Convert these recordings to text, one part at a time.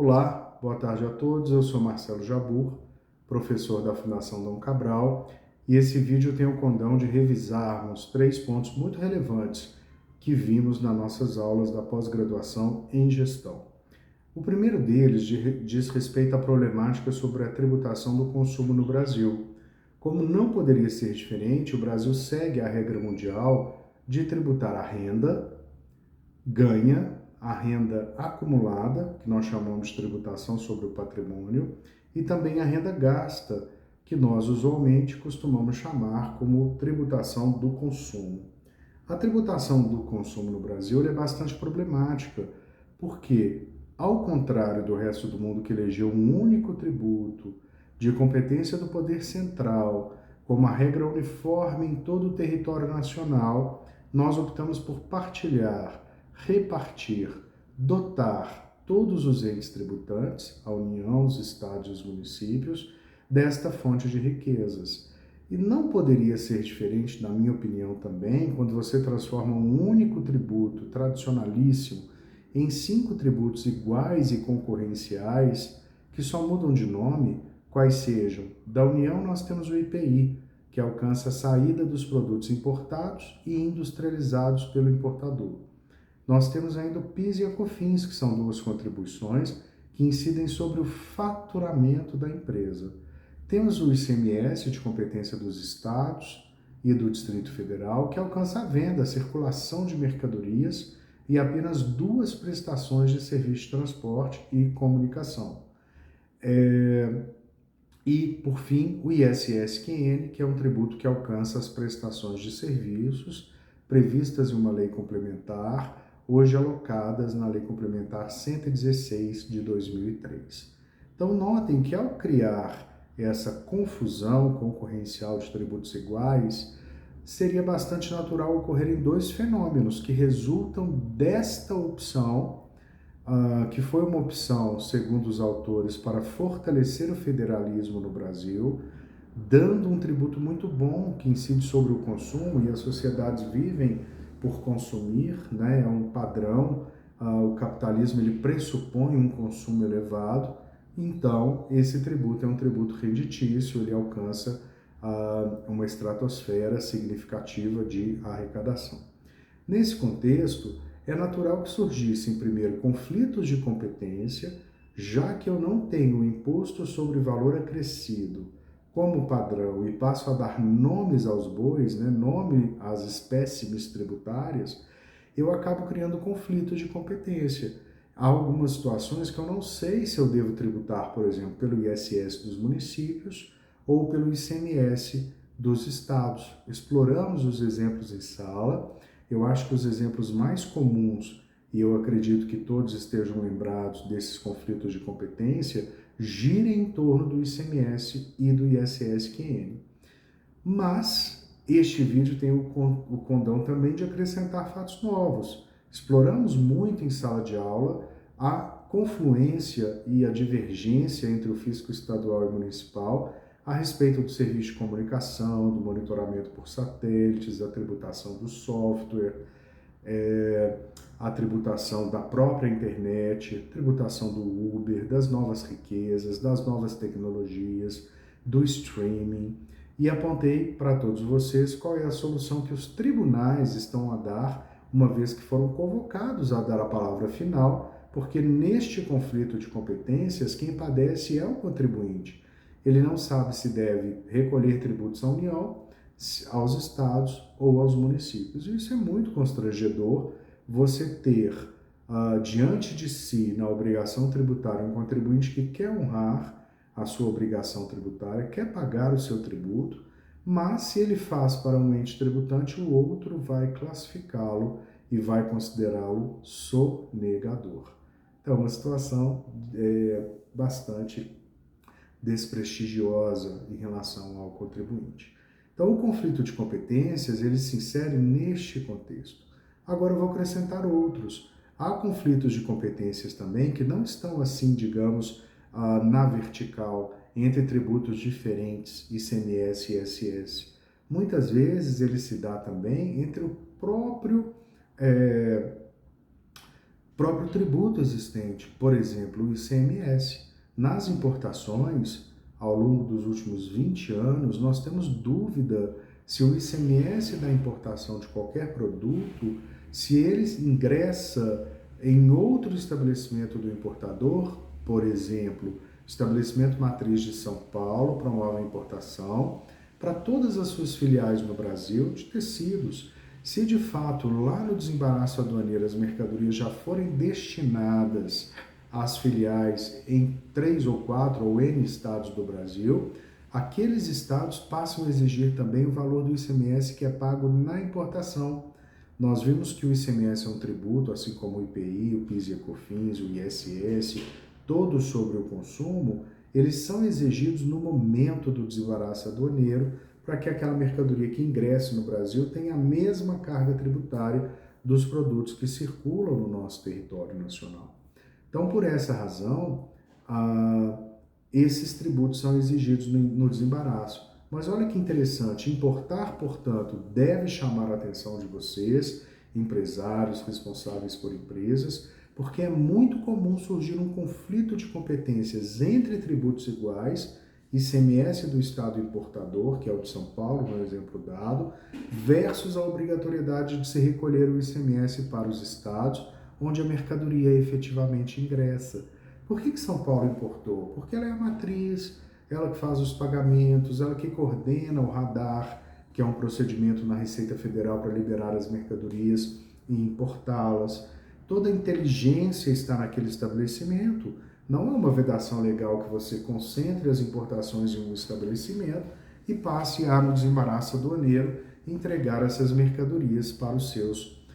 Olá, boa tarde a todos. Eu sou Marcelo Jabur, professor da Fundação Dom Cabral, e esse vídeo tem o condão de revisarmos 3 pontos muito relevantes que vimos nas nossas aulas da pós-graduação em gestão. O primeiro deles diz respeito à problemática sobre a tributação do consumo no Brasil. Como não poderia ser diferente, o Brasil segue a regra mundial de tributar a renda, ganha, a renda acumulada, que nós chamamos de tributação sobre o patrimônio, e também a renda gasta, que nós usualmente costumamos chamar como tributação do consumo. A tributação do consumo no Brasil é bastante problemática, porque, ao contrário do resto do mundo que elegeu um único tributo de competência do poder central, como a regra uniforme em todo o território nacional, nós optamos por partilhar, repartir, dotar todos os entes tributantes, a União, os estados e os municípios, desta fonte de riquezas. E não poderia ser diferente, na minha opinião também, quando você transforma um único tributo tradicionalíssimo em 5 tributos iguais e concorrenciais, que só mudam de nome, quais sejam. Da União nós temos o IPI, que alcança a saída dos produtos importados e industrializados pelo importador. Nós temos ainda o PIS e a COFINS, que são 2 contribuições que incidem sobre o faturamento da empresa. Temos o ICMS, de competência dos estados e do Distrito Federal, que alcança a venda, a circulação de mercadorias e apenas 2 prestações de serviço de transporte e comunicação. E, por fim, o ISS-QN, que é um tributo que alcança as prestações de serviços previstas em uma lei complementar, hoje alocadas na Lei Complementar 116 de 2003. Então, notem que ao criar essa confusão concorrencial de tributos iguais, seria bastante natural ocorrerem 2 fenômenos que resultam desta opção, que foi uma opção, segundo os autores, para fortalecer o federalismo no Brasil, dando um tributo muito bom que incide sobre o consumo, e as sociedades vivem por consumir, né? É um padrão, o capitalismo ele pressupõe um consumo elevado, então esse tributo é um tributo renditício, ele alcança uma estratosfera significativa de arrecadação. Nesse contexto, é natural que surgissem primeiro conflitos de competência, já que eu não tenho o imposto sobre valor acrescido como padrão e passo a dar nomes aos bois, né, nome às espécimes tributárias, eu acabo criando conflitos de competência. Há algumas situações que eu não sei se eu devo tributar, por exemplo, pelo ISS dos municípios ou pelo ICMS dos estados. Exploramos os exemplos em sala. Eu acho que os exemplos mais comuns, e eu acredito que todos estejam lembrados desses conflitos de competência, girem em torno do ICMS e do ISS-QN. Mas este vídeo tem o condão também de acrescentar fatos novos. Exploramos muito em sala de aula a confluência e a divergência entre o fisco estadual e municipal a respeito do serviço de comunicação, do monitoramento por satélites, da tributação do software, a tributação da própria internet, tributação do Uber, das novas riquezas, das novas tecnologias, do streaming, e apontei para todos vocês qual é a solução que os tribunais estão a dar, uma vez que foram convocados a dar a palavra final, porque neste conflito de competências, quem padece é o contribuinte. Ele não sabe se deve recolher tributos à União, aos estados ou aos municípios. E isso é muito constrangedor, você ter diante de si, na obrigação tributária, um contribuinte que quer honrar a sua obrigação tributária, quer pagar o seu tributo, mas se ele faz para um ente tributante, o outro vai classificá-lo e vai considerá-lo sonegador. Então, uma situação bastante desprestigiosa em relação ao contribuinte. Então, o conflito de competências, ele se insere neste contexto. Agora eu vou acrescentar outros. Há conflitos de competências também que não estão assim, digamos, na vertical, entre tributos diferentes, ICMS e ISS. Muitas vezes ele se dá também entre o próprio próprio tributo existente, por exemplo, o ICMS. Nas importações, ao longo dos últimos 20 anos, nós temos dúvida se o ICMS da importação de qualquer produto, se ele ingressa em outro estabelecimento do importador, por exemplo, estabelecimento matriz de São Paulo promove a importação para todas as suas filiais no Brasil de tecidos. Se de fato lá no desembaraço aduaneiro as mercadorias já forem destinadas às filiais em 3 ou 4 ou N estados do Brasil, aqueles estados passam a exigir também o valor do ICMS que é pago na importação. Nós vimos que o ICMS é um tributo, assim como o IPI, o PIS e COFINS, o ISS, todos sobre o consumo, eles são exigidos no momento do desembaraço aduaneiro para que aquela mercadoria que ingresse no Brasil tenha a mesma carga tributária dos produtos que circulam no nosso território nacional. Então, por essa razão, esses tributos são exigidos no desembaraço. Mas olha que interessante, importar, portanto, deve chamar a atenção de vocês, empresários responsáveis por empresas, porque é muito comum surgir um conflito de competências entre tributos iguais, ICMS do estado importador, que é o de São Paulo, no exemplo dado, versus a obrigatoriedade de se recolher o ICMS para os estados onde a mercadoria efetivamente ingressa. Por que São Paulo importou? Porque ela é a matriz, ela que faz os pagamentos, ela que coordena o radar, que é um procedimento na Receita Federal para liberar as mercadorias e importá-las. Toda a inteligência está naquele estabelecimento. Não é uma vedação legal que você concentre as importações em um estabelecimento e passe a, no desembaraço aduaneiro, entregar essas mercadorias para os seus,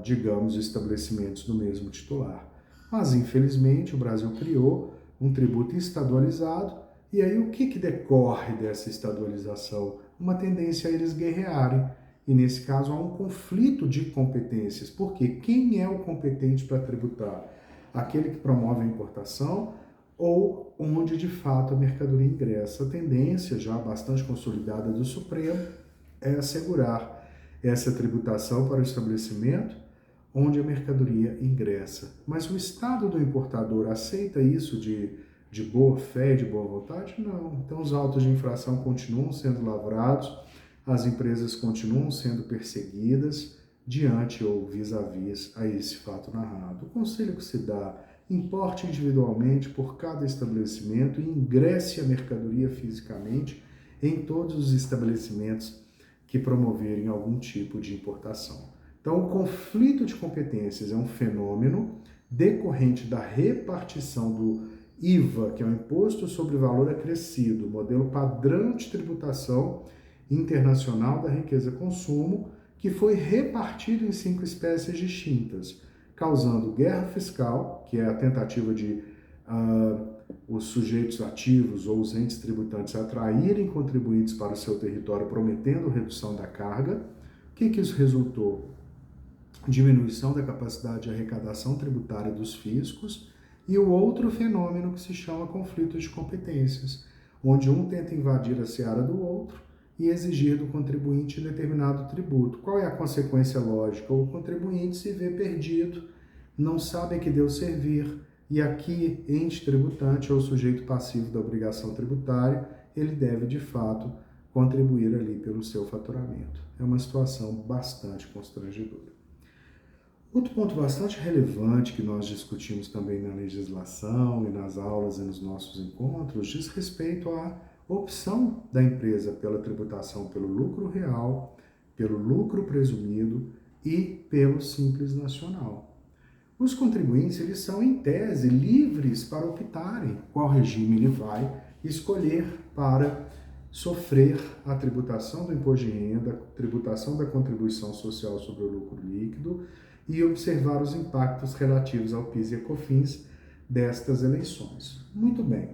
digamos, estabelecimentos do mesmo titular. Mas, infelizmente, o Brasil criou um tributo estadualizado e aí o que decorre dessa estadualização? Uma tendência a eles guerrearem. E, nesse caso, há um conflito de competências. Porque quem é o competente para tributar? Aquele que promove a importação ou onde, de fato, a mercadoria ingressa? A tendência, já bastante consolidada do Supremo, é assegurar essa tributação para o estabelecimento onde a mercadoria ingressa. Mas o estado do importador aceita isso de boa fé, de boa vontade? Não. Então, os autos de infração continuam sendo lavrados, as empresas continuam sendo perseguidas diante ou vis-à-vis a esse fato narrado. O conselho que se dá: importe individualmente por cada estabelecimento e ingresse a mercadoria fisicamente em todos os estabelecimentos que promoverem algum tipo de importação. Então, o conflito de competências é um fenômeno decorrente da repartição do IVA, que é o Imposto sobre Valor Acrescido, modelo padrão de tributação internacional da riqueza consumo, que foi repartido em 5 espécies distintas, causando guerra fiscal, que é a tentativa de os sujeitos ativos ou os entes tributantes atraírem contribuintes para o seu território, prometendo redução da carga. O que isso resultou? Diminuição da capacidade de arrecadação tributária dos fiscos, e o outro fenômeno que se chama conflito de competências, onde um tenta invadir a seara do outro e exigir do contribuinte determinado tributo. Qual é a consequência lógica? O contribuinte se vê perdido, não sabe a que deu servir, e aqui, ente tributante ou sujeito passivo da obrigação tributária, ele deve, de fato, contribuir ali pelo seu faturamento. É uma situação bastante constrangedora. Outro ponto bastante relevante que nós discutimos também na legislação e nas aulas e nos nossos encontros diz respeito à opção da empresa pela tributação pelo lucro real, pelo lucro presumido e pelo Simples Nacional. Os contribuintes, eles são, em tese, livres para optarem qual regime ele vai escolher para sofrer a tributação do imposto de renda, a tributação da contribuição social sobre o lucro líquido e observar os impactos relativos ao PIS e COFINS destas eleições. Muito bem.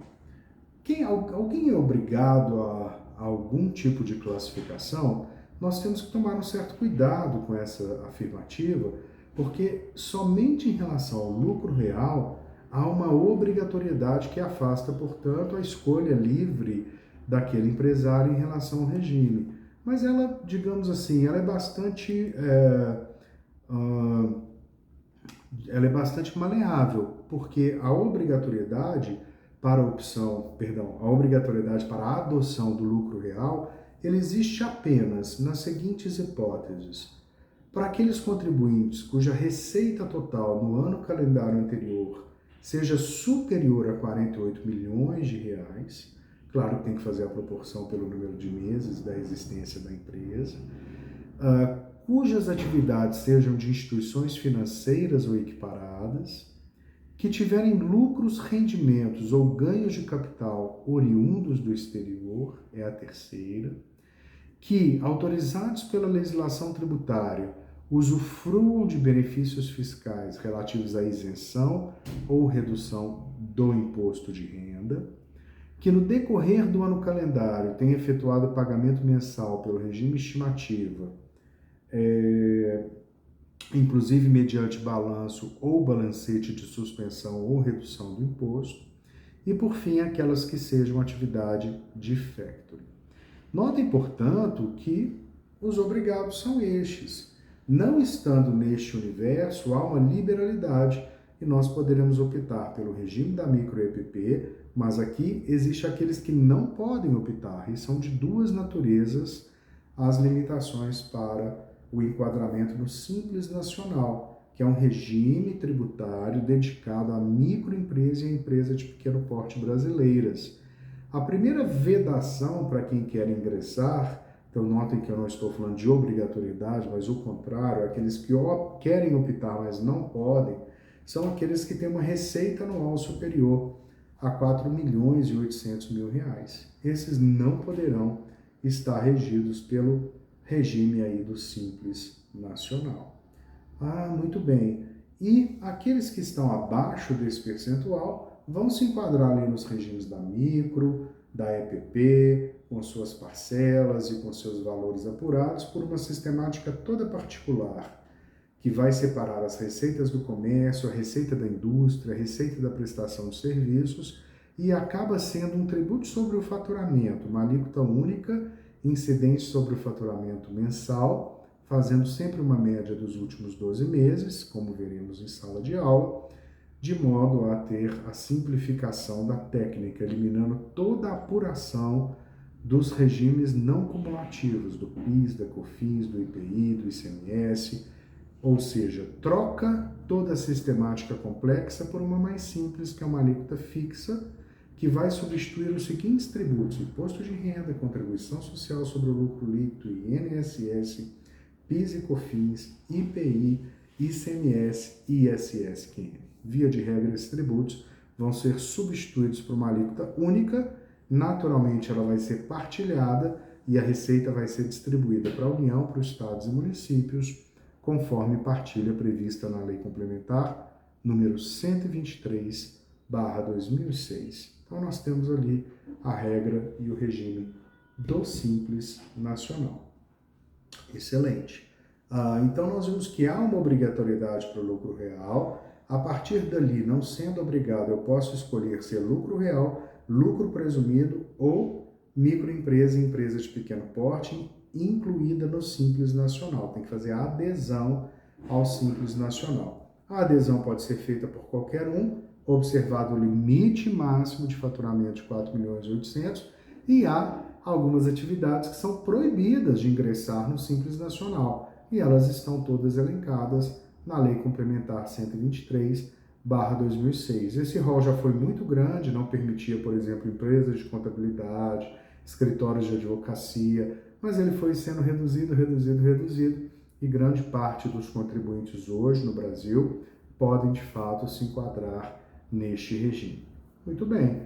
Alguém é obrigado a algum tipo de classificação? Nós temos que tomar um certo cuidado com essa afirmativa, porque somente em relação ao lucro real há uma obrigatoriedade que afasta, portanto, a escolha livre daquele empresário em relação ao regime. Mas ela, digamos assim, ela é bastante ela é bastante maleável, porque a obrigatoriedade para a opção, perdão, a obrigatoriedade para a adoção do lucro real, ele existe apenas nas seguintes hipóteses. Para aqueles contribuintes cuja receita total no ano calendário anterior seja superior a 48 milhões de reais, claro que tem que fazer a proporção pelo número de meses da existência da empresa, cujas atividades sejam de instituições financeiras ou equiparadas, que tiverem lucros, rendimentos ou ganhos de capital oriundos do exterior, é a terceira, que, autorizados pela legislação tributária, usufruam de benefícios fiscais relativos à isenção ou redução do imposto de renda, que no decorrer do ano calendário tenha efetuado pagamento mensal pelo regime estimativa, inclusive mediante balanço ou balancete de suspensão ou redução do imposto, e por fim aquelas que sejam atividade de factoring. Notem, portanto, que os obrigados são estes. Não estando neste universo, há uma liberalidade e nós poderemos optar pelo regime da micro EPP, mas aqui existe aqueles que não podem optar, e são de duas naturezas as limitações para o enquadramento no Simples Nacional, que é um regime tributário dedicado à microempresa e à empresa de pequeno porte brasileiras. A primeira vedação para quem quer ingressar, então notem que eu não estou falando de obrigatoriedade, mas o contrário, aqueles que querem optar, mas não podem, são aqueles que têm uma receita anual superior a 4 milhões e 800 mil reais. Esses não poderão estar regidos pelo regime aí do Simples Nacional. Muito bem. E aqueles que estão abaixo desse percentual vão se enquadrar ali nos regimes da micro, da EPP, com suas parcelas e com seus valores apurados por uma sistemática toda particular, que vai separar as receitas do comércio, a receita da indústria, a receita da prestação de serviços, e acaba sendo um tributo sobre o faturamento, uma alíquota única, incidente sobre o faturamento mensal, fazendo sempre uma média dos últimos 12 meses, como veremos em sala de aula, de modo a ter a simplificação da técnica, eliminando toda a apuração dos regimes não cumulativos, do PIS, da COFINS, do IPI, do ICMS, ou seja, troca toda a sistemática complexa por uma mais simples, que é uma alíquota fixa, que vai substituir os seguintes tributos: imposto de renda, contribuição social sobre o lucro líquido, INSS, PIS e COFINS, IPI, ICMS e ISS-QN. Via de regra, esses tributos vão ser substituídos por uma alíquota única. Naturalmente, ela vai ser partilhada e a receita vai ser distribuída para a União, para os estados e municípios, conforme partilha prevista na Lei Complementar número 123/2006. Então, nós temos ali a regra e o regime do Simples Nacional. Excelente. Então, nós vimos que há uma obrigatoriedade para o lucro real. A partir dali, não sendo obrigado, eu posso escolher ser lucro real, lucro presumido ou microempresa e empresa de pequeno porte, incluída no Simples Nacional. Tem que fazer a adesão ao Simples Nacional. A adesão pode ser feita por qualquer um, observado o limite máximo de faturamento de 4 milhões e 800, e há algumas atividades que são proibidas de ingressar no Simples Nacional, e elas estão todas elencadas na Lei Complementar 123/2006. Esse rol já foi muito grande, não permitia, por exemplo, empresas de contabilidade, escritórios de advocacia, mas ele foi sendo reduzido, e grande parte dos contribuintes hoje no Brasil podem, de fato, se enquadrar neste regime. Muito bem.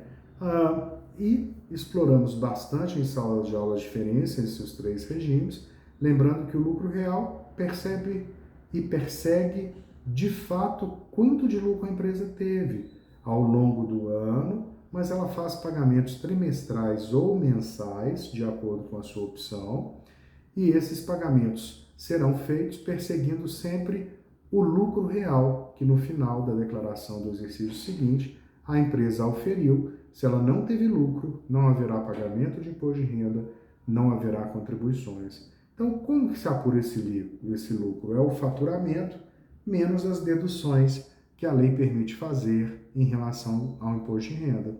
E exploramos bastante em salas de aula a diferença entre os três regimes, lembrando que o lucro real percebe e persegue, de fato, quanto de lucro a empresa teve ao longo do ano, mas ela faz pagamentos trimestrais ou mensais, de acordo com a sua opção, e esses pagamentos serão feitos perseguindo sempre o lucro real, que no final da declaração do exercício seguinte, a empresa auferiu. Se ela não teve lucro, não haverá pagamento de imposto de renda, não haverá contribuições. Então, como que se apura esse lucro? É o faturamento menos as deduções que a lei permite fazer em relação ao imposto de renda.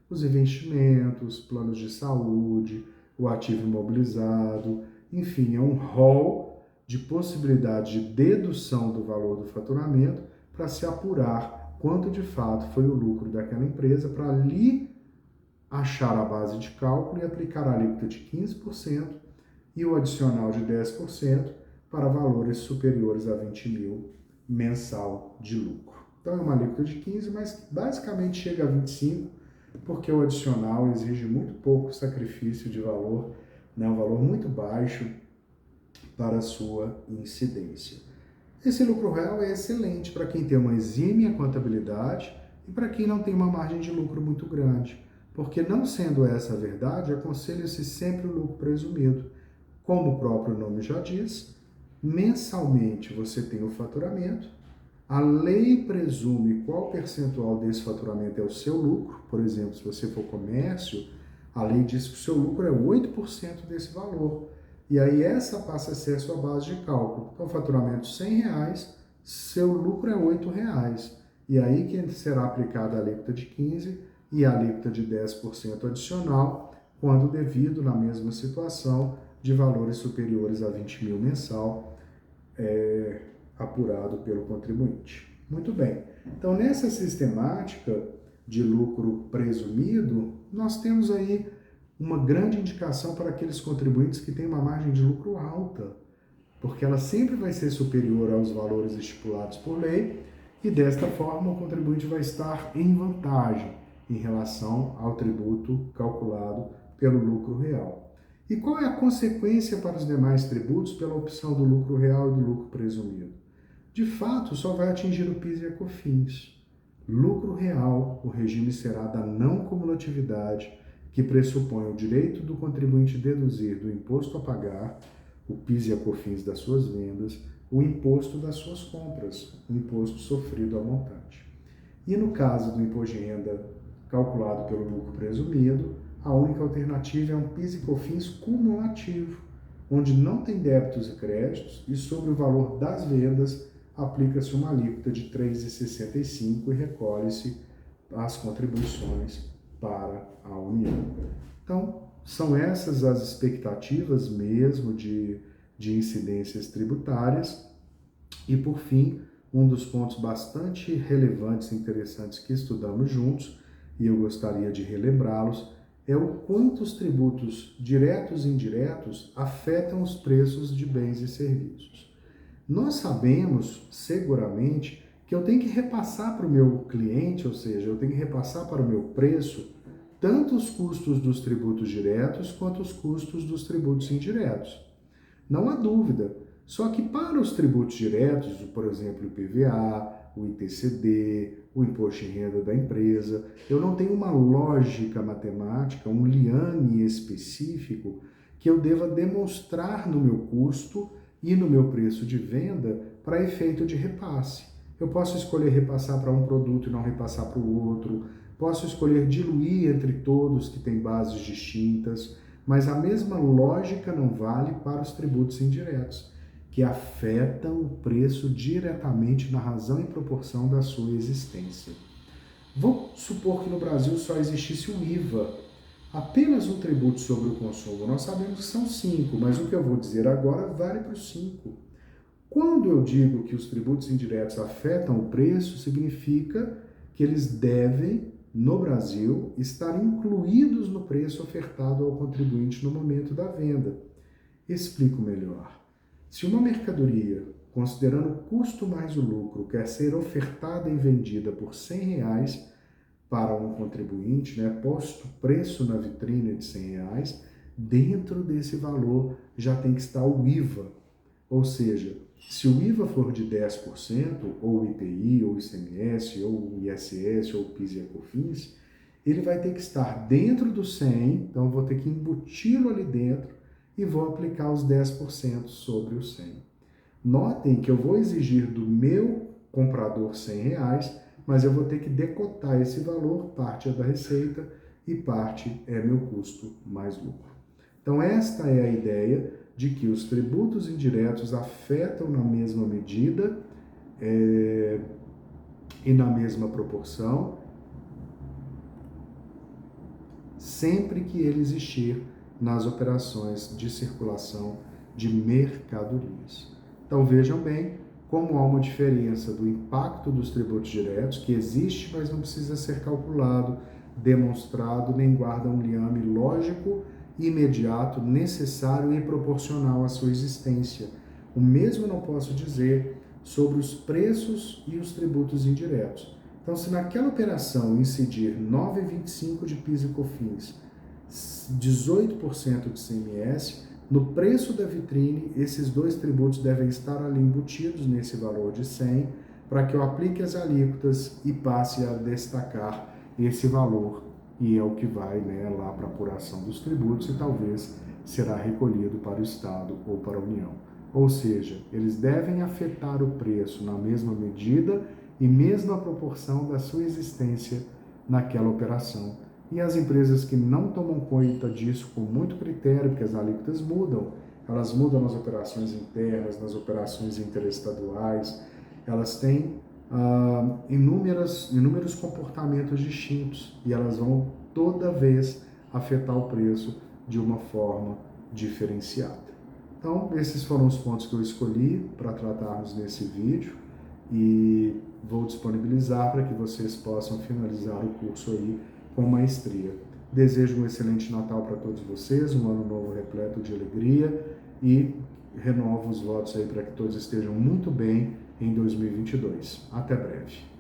Os investimentos, planos de saúde, o ativo imobilizado, enfim, é um rol de possibilidade de dedução do valor do faturamento para se apurar quanto de fato foi o lucro daquela empresa, para ali achar a base de cálculo e aplicar a alíquota de 15% e o adicional de 10% para valores superiores a 20 mil mensal de lucro. Então é uma alíquota de 15, mas basicamente chega a 25, porque o adicional exige muito pouco sacrifício de valor, né? Um valor muito baixo para a sua incidência. Esse lucro real é excelente para quem tem uma exímia contabilidade e para quem não tem uma margem de lucro muito grande, porque não sendo essa a verdade, aconselha-se sempre o lucro presumido. Como o próprio nome já diz, mensalmente você tem o faturamento, a lei presume qual percentual desse faturamento é o seu lucro. Por exemplo, se você for comércio, a lei diz que o seu lucro é 8% desse valor. E aí essa passa a ser a sua base de cálculo. Então, faturamento R$100, seu lucro é R$8. E aí que será aplicada a alíquota de 15% e a alíquota de 10% adicional, quando devido, na mesma situação, de valores superiores a 20 mil mensal, apurado pelo contribuinte. Muito bem. Então, nessa sistemática de lucro presumido, nós temos aí uma grande indicação para aqueles contribuintes que têm uma margem de lucro alta, porque ela sempre vai ser superior aos valores estipulados por lei e, desta forma, o contribuinte vai estar em vantagem em relação ao tributo calculado pelo lucro real. E qual é a consequência para os demais tributos pela opção do lucro real e do lucro presumido? De fato, só vai atingir o PIS e a COFINS. Lucro real, o regime será da não cumulatividade, que pressupõe o direito do contribuinte deduzir do imposto a pagar, o PIS e a COFINS das suas vendas, o imposto das suas compras, o imposto sofrido à montante. E no caso do imposto de renda calculado pelo lucro presumido, a única alternativa é um PIS e COFINS cumulativo, onde não tem débitos e créditos e sobre o valor das vendas aplica-se uma alíquota de 3,65 e recolhe-se as contribuições para a União. Então, são essas as expectativas mesmo de incidências tributárias. E, por fim, um dos pontos bastante relevantes e interessantes que estudamos juntos, e eu gostaria de relembrá-los, é o quanto os tributos diretos e indiretos afetam os preços de bens e serviços. Nós sabemos, seguramente, que eu tenho que repassar para o meu cliente, ou seja, eu tenho que repassar para o meu preço, tanto os custos dos tributos diretos quanto os custos dos tributos indiretos. Não há dúvida. Só que para os tributos diretos, por exemplo, o IPVA, o ITCD, o imposto de renda da empresa, eu não tenho uma lógica matemática, um liame específico que eu deva demonstrar no meu custo e no meu preço de venda para efeito de repasse. Eu posso escolher repassar para um produto e não repassar para o outro, posso escolher diluir entre todos que têm bases distintas, mas a mesma lógica não vale para os tributos indiretos, que afetam o preço diretamente na razão e proporção da sua existência. Vou supor que no Brasil só existisse o IVA, apenas um tributo sobre o consumo. Nós sabemos que são 5, mas o que eu vou dizer agora vale para os 5. Quando eu digo que os tributos indiretos afetam o preço, significa que eles devem, no Brasil, estar incluídos no preço ofertado ao contribuinte no momento da venda. Explico melhor. Se uma mercadoria, considerando o custo mais o lucro, quer ser ofertada e vendida por R$100 para um contribuinte, posto preço na vitrine de R$100, dentro desse valor já tem que estar o IVA. Ou seja, se o IVA for de 10%, ou o IPI, ou o ICMS, ou o ISS, ou o PIS e a COFINS, ele vai ter que estar dentro do 100, então eu vou ter que emboti-lo ali dentro e vou aplicar os 10% sobre o 100. Notem que eu vou exigir do meu comprador R$100, mas eu vou ter que decotar esse valor, parte é da receita e parte é meu custo mais lucro. Então esta é a ideia de que os tributos indiretos afetam na mesma medida e na mesma proporção, sempre que ele existir nas operações de circulação de mercadorias. Então vejam bem como há uma diferença do impacto dos tributos diretos, que existe, mas não precisa ser calculado, demonstrado, nem guarda um liame lógico, imediato, necessário e proporcional à sua existência. O mesmo não posso dizer sobre os preços e os tributos indiretos. Então, se naquela operação incidir 9,25% de PIS e COFINS, 18% de CMS, no preço da vitrine, esses dois tributos devem estar ali embutidos nesse valor de 100, para que eu aplique as alíquotas e passe a destacar esse valor, e é o que vai, né, lá para a apuração dos tributos e talvez será recolhido para o Estado ou para a União. Ou seja, eles devem afetar o preço na mesma medida e mesma proporção da sua existência naquela operação. E as empresas que não tomam conta disso com muito critério, porque as alíquotas mudam, elas mudam nas operações internas, nas operações interestaduais, elas têm inúmeros comportamentos distintos e elas vão toda vez afetar o preço de uma forma diferenciada. Então, esses foram os pontos que eu escolhi para tratarmos nesse vídeo e vou disponibilizar para que vocês possam finalizar o curso aí com maestria. Desejo um excelente Natal para todos vocês, um ano novo repleto de alegria e renovo os votos aí para que todos estejam muito bem em 2022. Até breve.